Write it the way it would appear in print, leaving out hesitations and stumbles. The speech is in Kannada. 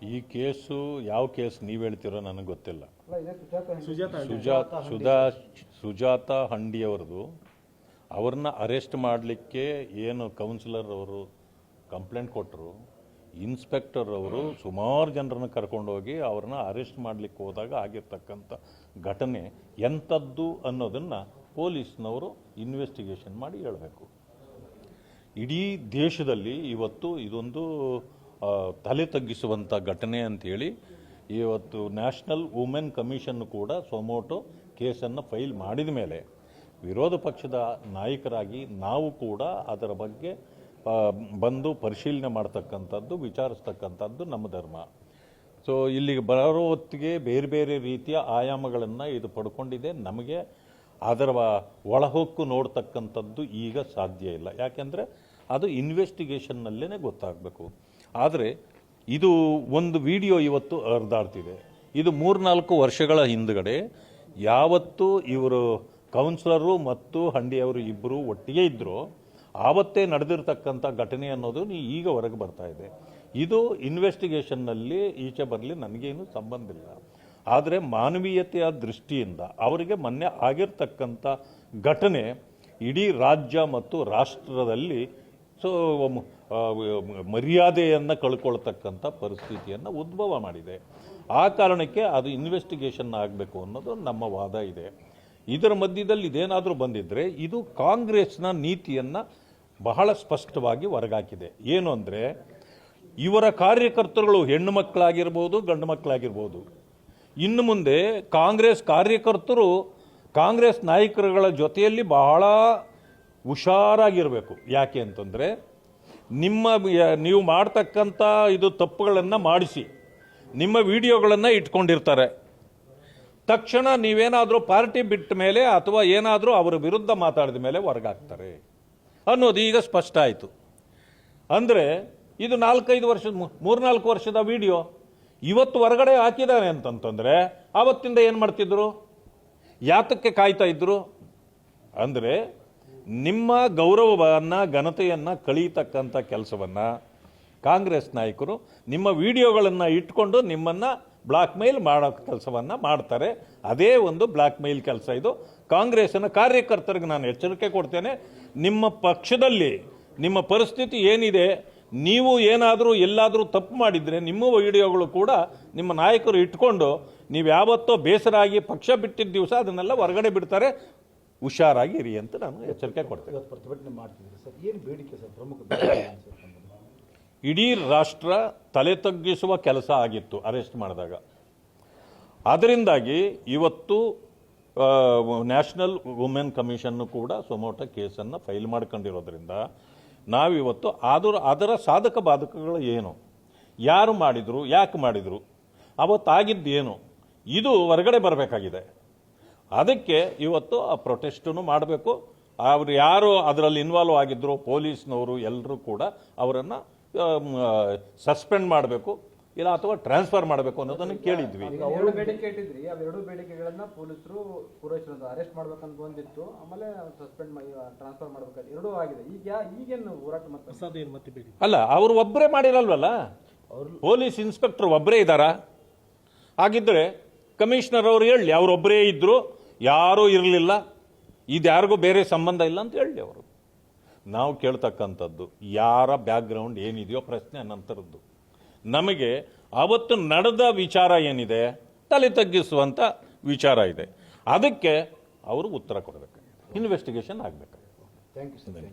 ಈ ಕೇಸು ಯಾವ ಕೇಸ್ ನೀವು ಹೇಳ್ತಿರೋ ನನಗೆ ಗೊತ್ತಿಲ್ಲ. ಸುಜಾತ ಹಂಡಿಯವರದು ಅವ್ರನ್ನ ಅರೆಸ್ಟ್ ಮಾಡಲಿಕ್ಕೆ ಏನು ಕೌನ್ಸಿಲರ್ ಅವರು ಕಂಪ್ಲೇಂಟ್ ಕೊಟ್ಟರು, ಇನ್ಸ್ಪೆಕ್ಟರ್ ಅವರು ಸುಮಾರು ಜನರನ್ನು ಕರ್ಕೊಂಡೋಗಿ ಅವ್ರನ್ನ ಅರೆಸ್ಟ್ ಮಾಡಲಿಕ್ಕೆ ಹೋದಾಗ ಆಗಿರ್ತಕ್ಕಂಥ ಘಟನೆ ಎಂಥದ್ದು ಅನ್ನೋದನ್ನು ಪೊಲೀಸ್ನವರು ಇನ್ವೆಸ್ಟಿಗೇಷನ್ ಮಾಡಿ ಹೇಳಬೇಕು. ಇಡೀ ದೇಶದಲ್ಲಿ ಇವತ್ತು ಇದೊಂದು ತಲೆ ತಗ್ಗಿಸುವಂಥ ಘಟನೆ ಅಂಥೇಳಿ ಇವತ್ತು ನ್ಯಾಷನಲ್ ವುಮೆನ್ ಕಮಿಷನ್ ಕೂಡ ಸೊಮೋಟೋ ಕೇಸನ್ನು ಫೈಲ್ ಮಾಡಿದ ಮೇಲೆ ವಿರೋಧ ಪಕ್ಷದ ನಾಯಕರಾಗಿ ನಾವು ಕೂಡ ಅದರ ಬಗ್ಗೆ ಬಂದು ಪರಿಶೀಲನೆ ಮಾಡ್ತಕ್ಕಂಥದ್ದು, ವಿಚಾರಿಸ್ತಕ್ಕಂಥದ್ದು ನಮ್ಮ ಧರ್ಮ. ಸೊ ಇಲ್ಲಿಗೆ ಬರೋ ಹೊತ್ತಿಗೆ ಬೇರೆ ಬೇರೆ ರೀತಿಯ ಆಯಾಮಗಳನ್ನು ಇದು ಪಡ್ಕೊಂಡಿದೆ. ನಮಗೆ ಅದರ ಒಳಹೊಕ್ಕು ನೋಡ್ತಕ್ಕಂಥದ್ದು ಈಗ ಸಾಧ್ಯ ಇಲ್ಲ, ಯಾಕೆಂದರೆ ಅದು ಇನ್ವೆಸ್ಟಿಗೇಷನ್ನಲ್ಲೇ ಗೊತ್ತಾಗಬೇಕು. ಆದರೆ ಇದು ಒಂದು ವಿಡಿಯೋ ಇವತ್ತು ಹರಿದಾಡ್ತಿದೆ. ಇದು 3-4 ವರ್ಷಗಳ ಹಿಂದುಗಡೆ ಯಾವತ್ತು ಇವರು ಕೌನ್ಸಿಲರು ಮತ್ತು ಹಂಡಿಯವರು ಇಬ್ಬರು ಒಟ್ಟಿಗೆ ಇದ್ದರು ಆವತ್ತೇ ನಡೆದಿರ್ತಕ್ಕಂಥ ಘಟನೆ ಅನ್ನೋದು ಈಗ ಹೊರಗೆ ಬರ್ತಾ ಇದೆ. ಇದು ಇನ್ವೆಸ್ಟಿಗೇಷನ್ನಲ್ಲಿ ಈಚೆ ಬರಲಿ ನನಗೇನು ಸಂಬಂಧ ಇಲ್ಲ. ಆದರೆ ಮಾನವೀಯತೆಯ ದೃಷ್ಟಿಯಿಂದ ಅವರಿಗೆ ಮೊನ್ನೆ ಆಗಿರ್ತಕ್ಕಂಥ ಘಟನೆ ಇಡೀ ರಾಜ್ಯ ಮತ್ತು ರಾಷ್ಟ್ರದಲ್ಲಿ ಮರ್ಯಾದೆಯನ್ನು ಕಳ್ಕೊಳ್ತಕ್ಕಂಥ ಪರಿಸ್ಥಿತಿಯನ್ನು ಉದ್ಭವ ಮಾಡಿದೆ. ಆ ಕಾರಣಕ್ಕೆ ಅದು ಇನ್ವೆಸ್ಟಿಗೇಷನ್ ಆಗಬೇಕು ಅನ್ನೋದು ನಮ್ಮ ವಾದ ಇದೆ. ಇದರ ಮಧ್ಯದಲ್ಲಿ ಇದೇನಾದರೂ ಬಂದಿದ್ದರೆ ಇದು ಕಾಂಗ್ರೆಸ್ನ ನೀತಿಯನ್ನು ಬಹಳ ಸ್ಪಷ್ಟವಾಗಿ ಹೊರಗಾಕಿದೆ. ಏನು ಅಂದರೆ, ಇವರ ಕಾರ್ಯಕರ್ತರುಗಳು ಹೆಣ್ಣು ಮಕ್ಕಳಾಗಿರ್ಬೋದು, ಗಂಡು ಮಕ್ಕಳಾಗಿರ್ಬೋದು, ಇನ್ನು ಮುಂದೆ ಕಾಂಗ್ರೆಸ್ ಕಾರ್ಯಕರ್ತರು ಕಾಂಗ್ರೆಸ್ ನಾಯಕರುಗಳ ಜೊತೆಯಲ್ಲಿ ಬಹಳ ಹುಷಾರಾಗಿರಬೇಕು. ಯಾಕೆ ಅಂತಂದರೆ, ನೀವು ಮಾಡ್ತಕ್ಕಂಥ ಇದು ತಪ್ಪುಗಳನ್ನು ಮಾಡಿಸಿ ನಿಮ್ಮ ವಿಡಿಯೋಗಳನ್ನು ಇಟ್ಕೊಂಡಿರ್ತಾರೆ. ತಕ್ಷಣ ನೀವೇನಾದರೂ ಪಾರ್ಟಿ ಬಿಟ್ಟ ಮೇಲೆ ಅಥವಾ ಏನಾದರೂ ಅವರ ವಿರುದ್ಧ ಮಾತಾಡಿದ ಮೇಲೆ ಹೊರಗಾಕ್ತಾರೆ ಅನ್ನೋದು ಈಗ ಸ್ಪಷ್ಟ ಆಯಿತು. ಅಂದರೆ ಇದು 3-4 ವರ್ಷದ ವಿಡಿಯೋ ಇವತ್ತು ಹೊರಗಡೆ ಹಾಕಿದ್ದಾರೆ ಅಂತಂತಂದರೆ ಆವತ್ತಿಂದ ಏನು ಮಾಡ್ತಿದ್ರು, ಯಾತಕ್ಕೆ ಕಾಯ್ತಾ ಇದ್ರು? ಅಂದರೆ ನಿಮ್ಮ ಗೌರವವನ್ನು, ಘನತೆಯನ್ನು ಕಳೀತಕ್ಕಂಥ ಕೆಲಸವನ್ನು ಕಾಂಗ್ರೆಸ್ ನಾಯಕರು ನಿಮ್ಮ ವಿಡಿಯೋಗಳನ್ನು ಇಟ್ಕೊಂಡು ನಿಮ್ಮನ್ನು ಬ್ಲಾಕ್ ಮೇಲ್ ಮಾಡೋ ಕೆಲಸವನ್ನು ಮಾಡ್ತಾರೆ. ಅದೇ ಒಂದು ಬ್ಲಾಕ್ ಮೇಲ್ ಕೆಲಸ ಇದು. ಕಾಂಗ್ರೆಸ್ಸಿನ ಕಾರ್ಯಕರ್ತರಿಗೆ ನಾನು ಎಚ್ಚರಿಕೆ ಕೊಡ್ತೇನೆ, ನಿಮ್ಮ ಪಕ್ಷದಲ್ಲಿ ನಿಮ್ಮ ಪರಿಸ್ಥಿತಿ ಏನಿದೆ, ನೀವು ಏನಾದರೂ ಎಲ್ಲಾದರೂ ತಪ್ಪು ಮಾಡಿದರೆ ನಿಮ್ಮ ವಿಡಿಯೋಗಳು ಕೂಡ ನಿಮ್ಮ ನಾಯಕರು ಇಟ್ಕೊಂಡು ನೀವು ಯಾವತ್ತೋ ಬೇಸರ ಆಗಿ ಪಕ್ಷ ಬಿಟ್ಟಿದ್ದ ದಿವಸ ಅದನ್ನೆಲ್ಲ ಹೊರಗಡೆ ಬಿಡ್ತಾರೆ. ಹುಷಾರಾಗಿ ಇರಿ ಅಂತ ನಾನು ಎಚ್ಚರಿಕೆ ಕೊಡ್ತೇನೆ. ಪ್ರತಿಭಟನೆ ಮಾಡ್ತಿದ್ದೀರಿ ಸರ್, ಏನು ಬೇಡಿಕೆ ಸರ್? ಪ್ರಮುಖ ಇಡೀ ರಾಷ್ಟ್ರ ತಲೆ ತಗ್ಗಿಸುವ ಕೆಲಸ ಆಗಿತ್ತು ಅರೆಸ್ಟ್ ಮಾಡಿದಾಗ. ಅದರಿಂದಾಗಿ ಇವತ್ತು ನ್ಯಾಷನಲ್ ವುಮೆನ್ ಕಮಿಷನ್ನು ಕೂಡ ಸೊಮೋಟೋ ಕೇಸನ್ನು ಫೈಲ್ ಮಾಡ್ಕೊಂಡಿರೋದ್ರಿಂದ ನಾವಿವತ್ತು ಅದರ ಸಾಧಕ ಬಾಧಕಗಳು ಏನು, ಯಾರು ಮಾಡಿದರು, ಯಾಕೆ ಮಾಡಿದರು, ಅವತ್ತಾಗಿದ್ದೇನು, ಇದು ಹೊರಗಡೆ ಬರಬೇಕಾಗಿದೆ. ಅದಕ್ಕೆ ಇವತ್ತು ಆ ಪ್ರೊಟೆಸ್ಟನ್ನು ಮಾಡಬೇಕು. ಅವರು ಯಾರು ಅದರಲ್ಲಿ ಇನ್ವಾಲ್ವ್ ಆಗಿದ್ರು ಪೊಲೀಸ್ನವರು ಎಲ್ಲರೂ ಕೂಡ ಅವರನ್ನು ಸಸ್ಪೆಂಡ್ ಮಾಡಬೇಕು, ಇಲ್ಲ ಅಥವಾ ಟ್ರಾನ್ಸ್ಫರ್ ಮಾಡಬೇಕು ಅನ್ನೋದನ್ನು ಕೇಳಿದ್ವಿ. ಎರಡು ಬೇಡಿಕೆ ಇಟ್ಟಿದ್ರಿ, ಅವೆರಡು ಬೇಡಿಕೆಗಳನ್ನ ಪೊಲೀಸರು ಪೂರೈಸಿದ್ರು. ಅರೆಸ್ಟ್ ಮಾಡ್ಬೇಕಂತ ಒಂದಿತ್ತು, ಆಮೇಲೆ ಸಸ್ಪೆಂಡ್ ಟ್ರಾನ್ಸ್ಫರ್ ಮಾಡ್ಬೇಕಾದ್ರೆ ಎರಡೂ ಆಗಿದೆ. ಈಗೇನು ಹೋರಾಟ ಮತ್ತೆ ಅಲ್ಲ, ಅವರು ಒಬ್ಬರೇ ಮಾಡಿರಲ್ವಲ್ಲ, ಪೊಲೀಸ್ ಇನ್ಸ್ಪೆಕ್ಟರ್ ಒಬ್ಬರೇ ಇದ್ದಾರಾ? ಹಾಗಿದ್ರೆ ಕಮಿಷನರ್ ಅವರು ಹೇಳಿ ಅವರೊಬ್ಬರೇ ಇದ್ರು, ಯಾರೂ ಇರಲಿಲ್ಲ, ಇದು ಯಾರಿಗೂ ಬೇರೆ ಸಂಬಂಧ ಇಲ್ಲ ಅಂತ ಹೇಳಿ ಅವರು. ನಾವು ಕೇಳ್ತಕ್ಕಂಥದ್ದು ಯಾರ ಬ್ಯಾಕ್ಗ್ರೌಂಡ್ ಏನಿದೆಯೋ ಪ್ರಶ್ನೆ ನಂತರದ್ದು. ನಮಗೆ ಅವತ್ತು ನಡೆದ ವಿಚಾರ ಏನಿದೆ, ತಲೆ ತಗ್ಗಿಸುವಂಥ ವಿಚಾರ ಇದೆ. ಅದಕ್ಕೆ ಅವರು ಉತ್ತರ ಕೊಡಬೇಕಾಗಿದೆ, ಇನ್ವೆಸ್ಟಿಗೇಷನ್ ಆಗಬೇಕಾಗಿದೆ. Thank you sir.